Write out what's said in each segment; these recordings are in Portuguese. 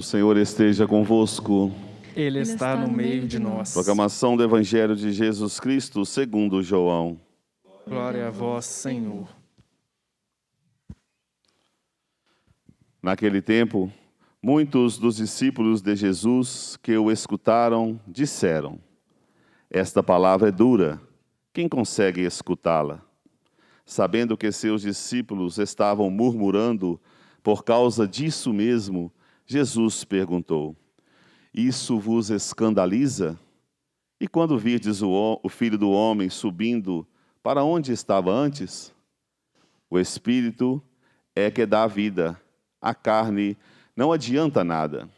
O Senhor esteja convosco. Ele está no meio de nós. Proclamação do Evangelho de Jesus Cristo segundo João. Glória a vós, Senhor. Naquele tempo, muitos dos discípulos de Jesus que o escutaram disseram: Esta palavra é dura, quem consegue escutá-la? Sabendo que seus discípulos estavam murmurando por causa disso mesmo, Jesus perguntou: Isso vos escandaliza? E quando virdes o Filho do Homem subindo para onde estava antes? O Espírito é que dá vida, a carne não adianta nada.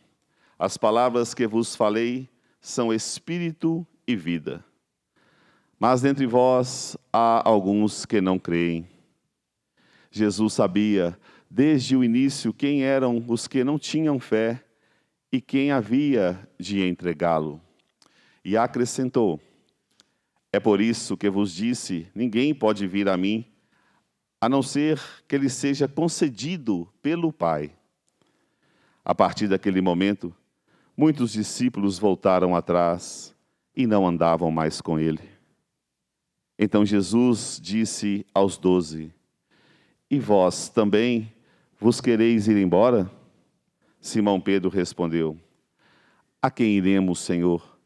As palavras que vos falei são Espírito e vida. Mas dentre vós há alguns que não creem. Jesus sabia desde o início quem eram os que não tinham fé e quem havia de entregá-lo. E acrescentou: É por isso que vos disse, ninguém pode vir a mim, a não ser que lhe seja concedido pelo Pai. A partir daquele momento, muitos discípulos voltaram atrás e não andavam mais com ele. Então Jesus disse aos 12: E vós também vos quereis ir embora? Simão Pedro respondeu: A quem iremos, Senhor?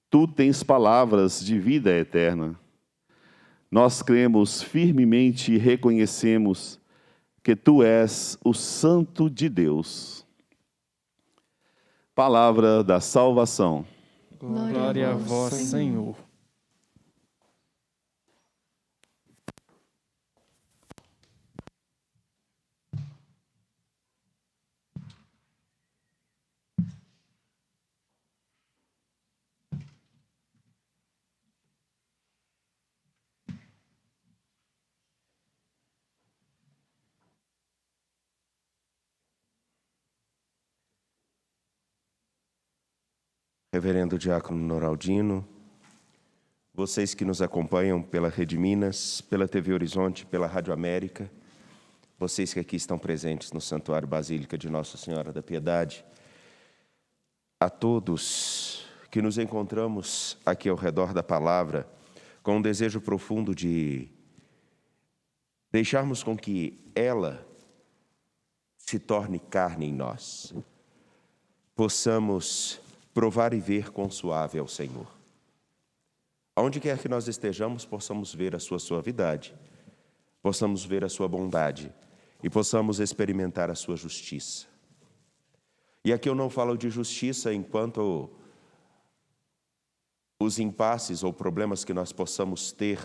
Tu tens palavras de vida eterna. Nós cremos firmemente e reconhecemos que Tu és o Santo de Deus. Palavra da salvação. Glória a vós, Senhor. Reverendo Diácono Noraldino, vocês que nos acompanham pela Rede Minas, pela TV Horizonte, pela Rádio América, vocês que aqui estão presentes no Santuário Basílica de Nossa Senhora da Piedade, a todos que nos encontramos aqui ao redor da palavra, com um desejo profundo de deixarmos com que ela se torne carne em nós, possamos provar e ver quão suave é o Senhor. Aonde quer que nós estejamos, possamos ver a sua suavidade, possamos ver a sua bondade e possamos experimentar a sua justiça. E aqui eu não falo de justiça enquanto os impasses ou problemas que nós possamos ter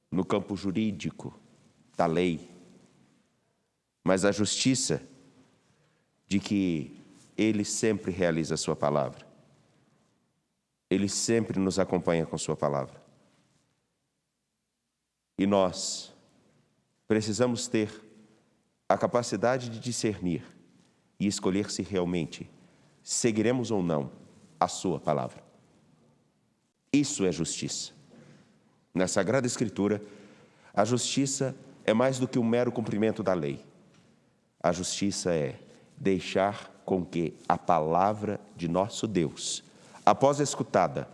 no campo jurídico da lei, mas a justiça de que Ele sempre realiza a sua palavra. Ele sempre nos acompanha com sua palavra. E nós precisamos ter a capacidade de discernir e escolher se realmente seguiremos ou não a sua palavra. Isso é justiça. Na Sagrada Escritura, a justiça é mais do que um mero cumprimento da lei. A justiça é deixar com que a palavra de nosso Deus, após escutada,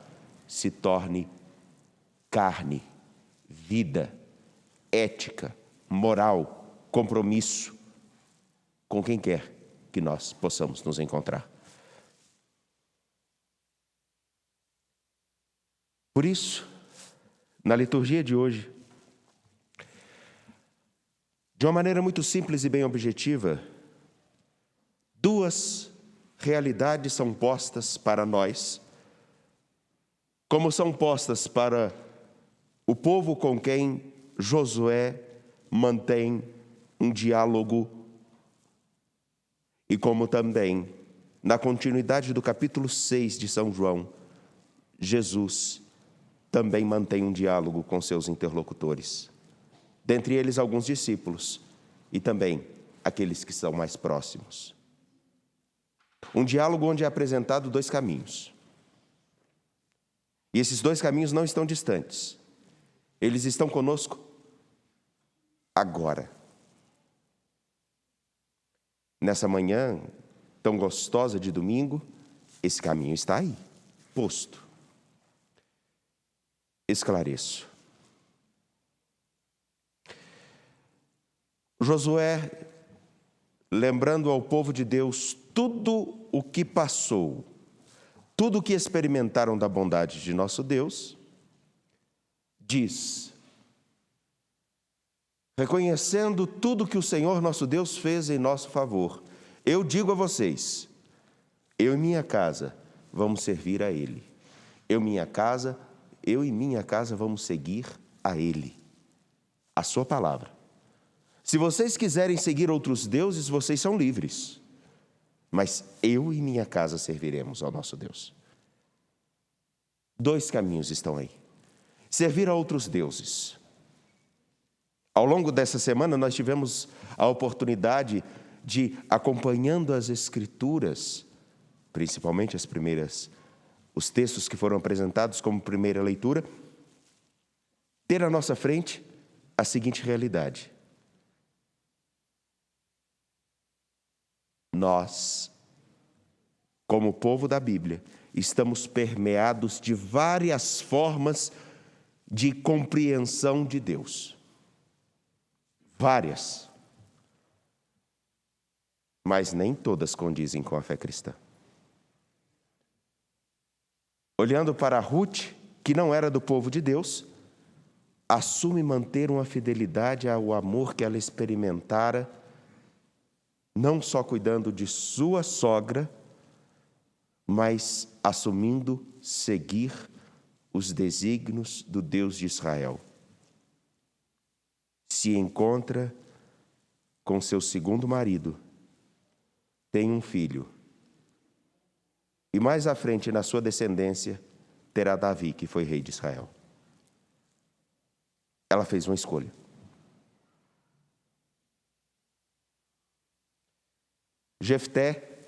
se torne carne, vida, ética, moral, compromisso com quem quer que nós possamos nos encontrar. Por isso, na liturgia de hoje, de uma maneira muito simples e bem objetiva, duas realidades são postas para nós, como são postas para o povo com quem Josué mantém um diálogo e como também, na continuidade do capítulo 6 de São João, Jesus também mantém um diálogo com seus interlocutores, dentre eles alguns discípulos e também aqueles que são mais próximos. Um diálogo onde é apresentado dois caminhos. E esses dois caminhos não estão distantes. Eles estão conosco agora. Nessa manhã, tão gostosa de domingo, esse caminho está aí, posto. Esclareço. Josué, lembrando ao povo de Deus tudo o que passou, tudo o que experimentaram da bondade de nosso Deus, diz, reconhecendo tudo que o Senhor nosso Deus fez em nosso favor, eu digo a vocês, eu e minha casa vamos servir a Ele. Eu e minha casa vamos seguir a Ele. A sua palavra. Se vocês quiserem seguir outros deuses, vocês são livres. Mas eu e minha casa serviremos ao nosso Deus. 2 caminhos estão aí. Servir a outros deuses. Ao longo dessa semana, nós tivemos a oportunidade de, acompanhando as Escrituras, principalmente os textos que foram apresentados como primeira leitura, ter à nossa frente a seguinte realidade. Nós, como povo da Bíblia, estamos permeados de várias formas de compreensão de Deus. Várias. Mas nem todas condizem com a fé cristã. Olhando para Ruth, que não era do povo de Deus, assume manter uma fidelidade ao amor que ela experimentara, não só cuidando de sua sogra, mas assumindo seguir os desígnios do Deus de Israel. Se encontra com seu segundo marido, tem um filho, e mais à frente, na sua descendência, terá Davi, que foi rei de Israel. Ela fez uma escolha. Jefté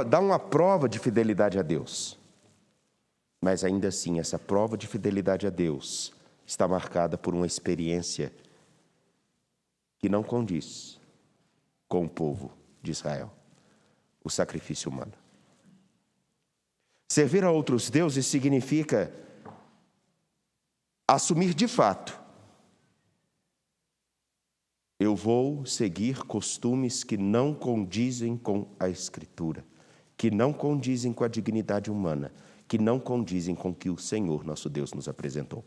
dá uma prova de fidelidade a Deus. Mas ainda assim, essa prova de fidelidade a Deus está marcada por uma experiência que não condiz com o povo de Israel. O sacrifício humano. Servir a outros deuses significa assumir de fato: eu vou seguir costumes que não condizem com a Escritura, que não condizem com a dignidade humana, que não condizem com o que o Senhor, nosso Deus, nos apresentou.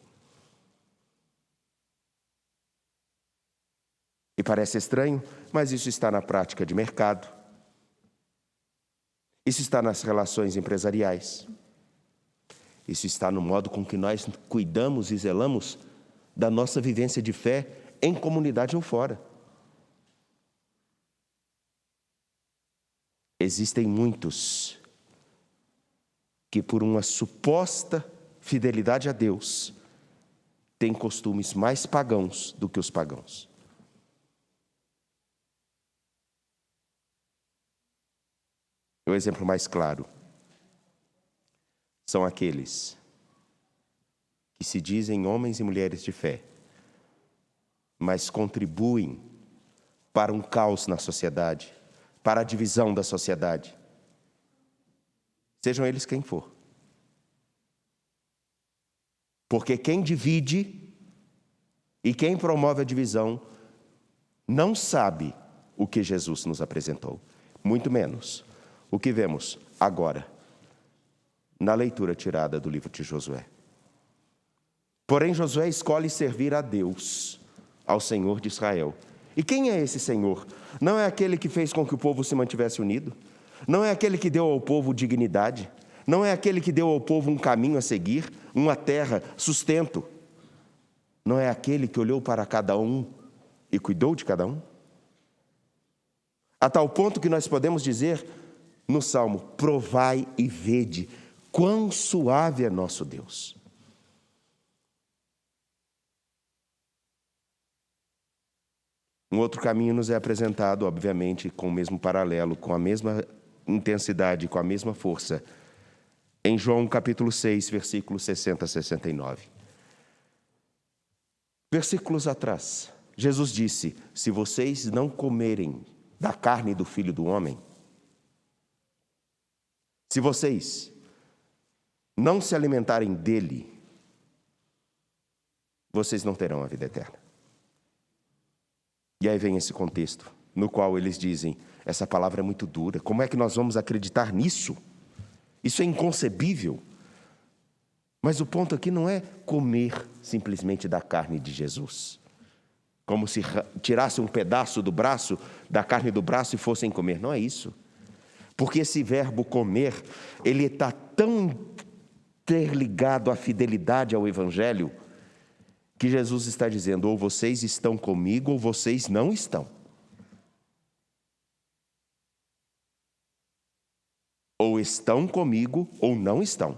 E parece estranho, mas isso está na prática de mercado. Isso está nas relações empresariais. Isso está no modo com que nós cuidamos e zelamos da nossa vivência de fé em comunidade ou fora. Existem muitos que, por uma suposta fidelidade a Deus, têm costumes mais pagãos do que os pagãos. O exemplo mais claro são aqueles que se dizem homens e mulheres de fé, mas contribuem para um caos na sociedade, para a divisão da sociedade. Sejam eles quem for. Porque quem divide e quem promove a divisão não sabe o que Jesus nos apresentou, muito menos o que vemos agora na leitura tirada do livro de Josué. Porém, Josué escolhe servir a Deus, ao Senhor de Israel. E quem é esse Senhor? Não é aquele que fez com que o povo se mantivesse unido? Não é aquele que deu ao povo dignidade? Não é aquele que deu ao povo um caminho a seguir, uma terra, sustento? Não é aquele que olhou para cada um e cuidou de cada um? A tal ponto que nós podemos dizer no Salmo: provai e vede quão suave é nosso Deus. Um outro caminho nos é apresentado, obviamente, com o mesmo paralelo, com a mesma intensidade, com a mesma força, em João capítulo 6, versículos 60 a 69. Versículos atrás, Jesus disse: se vocês não comerem da carne do Filho do Homem. Se vocês não se alimentarem dele, vocês não terão a vida eterna. E aí vem esse contexto, no qual eles dizem, essa palavra é muito dura, como é que nós vamos acreditar nisso? Isso é inconcebível. Mas o ponto aqui não é comer simplesmente da carne de Jesus, como se tirasse um pedaço do braço, da carne do braço e fossem comer. Não é isso. Porque esse verbo comer, ele está tão interligado à fidelidade ao Evangelho, que Jesus está dizendo, ou vocês estão comigo, ou vocês não estão. Ou estão comigo, ou não estão.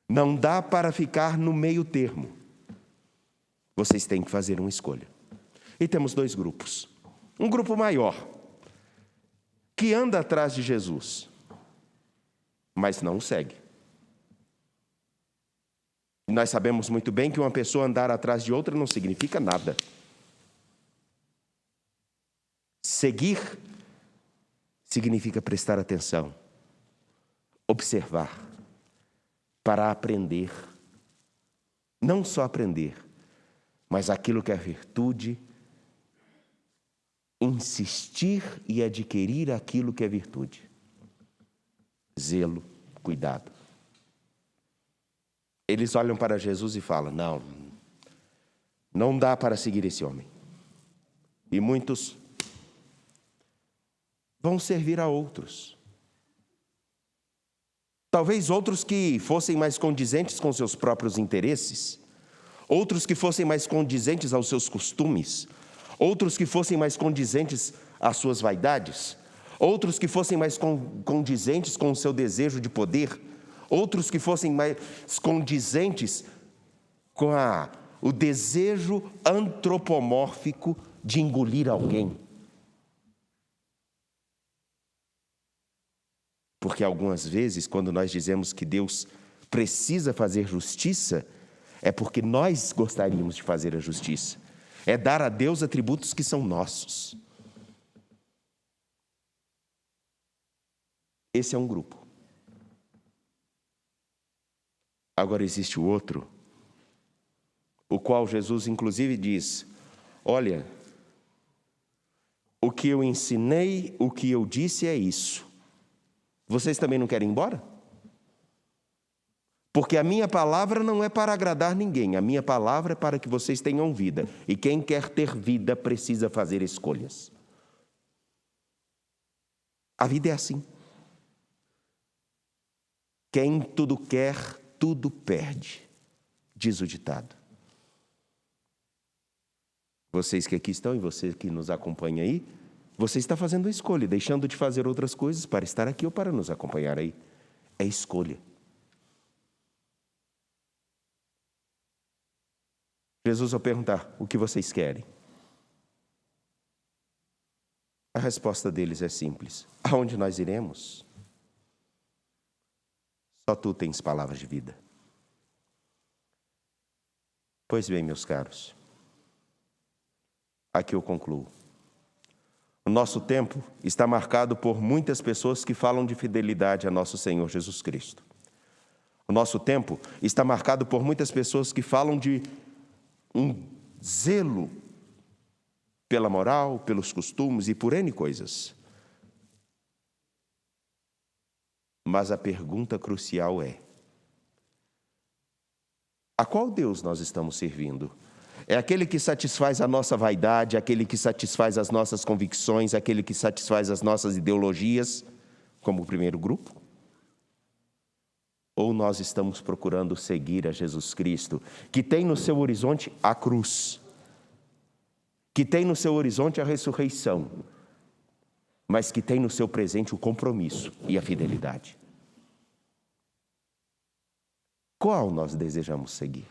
Não dá para ficar no meio termo. Vocês têm que fazer uma escolha. E temos dois grupos. Um grupo maior, que anda atrás de Jesus, mas não o segue. E nós sabemos muito bem que uma pessoa andar atrás de outra não significa nada. Seguir significa prestar atenção, observar, para aprender. Não só aprender, mas aquilo que é virtude, insistir e adquirir aquilo que é virtude. Zelo, cuidado. Eles olham para Jesus e falam, não dá para seguir esse homem. E muitos vão servir a outros. Talvez outros que fossem mais condizentes com seus próprios interesses, outros que fossem mais condizentes aos seus costumes, outros que fossem mais condizentes às suas vaidades, outros que fossem mais condizentes com o seu desejo de poder, outros que fossem mais condizentes com o desejo antropomórfico de engolir alguém. Porque algumas vezes, quando nós dizemos que Deus precisa fazer justiça, é porque nós gostaríamos de fazer a justiça. É dar a Deus atributos que são nossos. Esse é um grupo. Agora existe o outro, o qual Jesus inclusive diz, olha, o que eu ensinei, o que eu disse é isso. Vocês também não querem ir embora? Porque a minha palavra não é para agradar ninguém, a minha palavra é para que vocês tenham vida. E quem quer ter vida precisa fazer escolhas. A vida é assim. Quem tudo quer, tudo perde, diz o ditado. Vocês que aqui estão e você que nos acompanha aí, você está fazendo a escolha, deixando de fazer outras coisas para estar aqui ou para nos acompanhar aí. É escolha. Jesus vai perguntar, o que vocês querem? A resposta deles é simples. Aonde nós iremos? Só tu tens palavras de vida. Pois bem, meus caros, aqui eu concluo. O nosso tempo está marcado por muitas pessoas que falam de fidelidade a nosso Senhor Jesus Cristo. O nosso tempo está marcado por muitas pessoas que falam de um zelo pela moral, pelos costumes e por N coisas. Mas a pergunta crucial é: a qual Deus nós estamos servindo? É aquele que satisfaz a nossa vaidade, aquele que satisfaz as nossas convicções, aquele que satisfaz as nossas ideologias, como o primeiro grupo? Ou nós estamos procurando seguir a Jesus Cristo, que tem no seu horizonte a cruz, que tem no seu horizonte a ressurreição, mas que tem no seu presente o compromisso e a fidelidade? Qual nós desejamos seguir?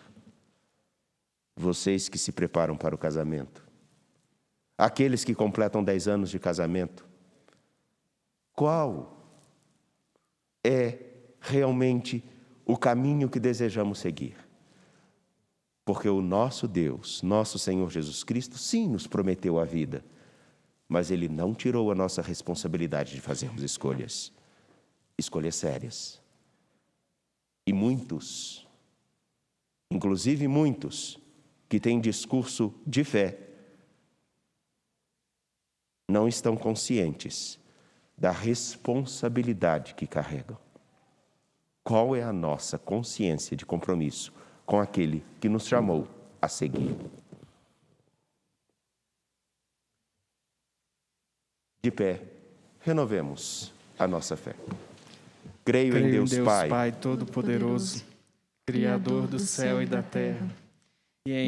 Vocês que se preparam para o casamento, aqueles que completam 10 anos de casamento, qual é realmente o caminho que desejamos seguir? Porque o nosso Deus, nosso Senhor Jesus Cristo, sim, nos prometeu a vida, mas Ele não tirou a nossa responsabilidade de fazermos escolhas sérias. E muitos, inclusive muitos, que têm discurso de fé, não estão conscientes da responsabilidade que carregam. Qual é a nossa consciência de compromisso com aquele que nos chamou a seguir? De pé, renovemos a nossa fé. Creio em Deus Pai, Todo-Poderoso, Criador do céu e da terra, e em